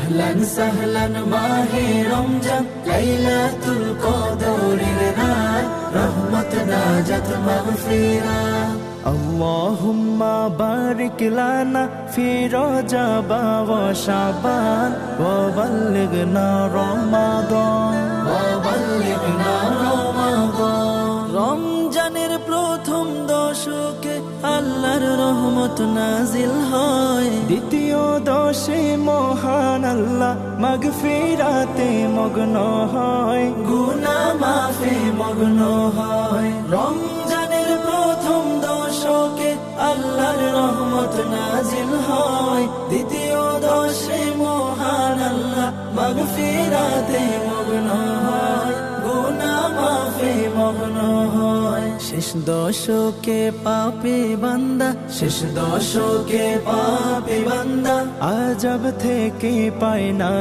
আহলান সাহলান মাহে রমজান, লাইলাতুল কদরের রাত, রহমত নাজাত মাগফিরাত। اللهم بارك لنا في رجب وشعبان وبلغنا رمضان وبلغنا رمضان। রমজানের প্রথম দশকে আল্লাহর রহমত নাজিল হয়, দ্বিতীয় দশে মহান আল্লাহ মাগফিরাতে মগ্ন হয়, গুনাহ মাফে মগ্ন হয়। রমজানের প্রথম দশকে আল্লাহর রহমত নাজিল হয়, দ্বিতীয় দশে মহান আল্লাহ মাগফিরাতে মগ্ন হয়, গুনাহ মাফে মগ্ন হয়। শেষ দশকে পাপী বান্দা, শেষ দশকে পাপী বান্দা আযাব থেকে পায় না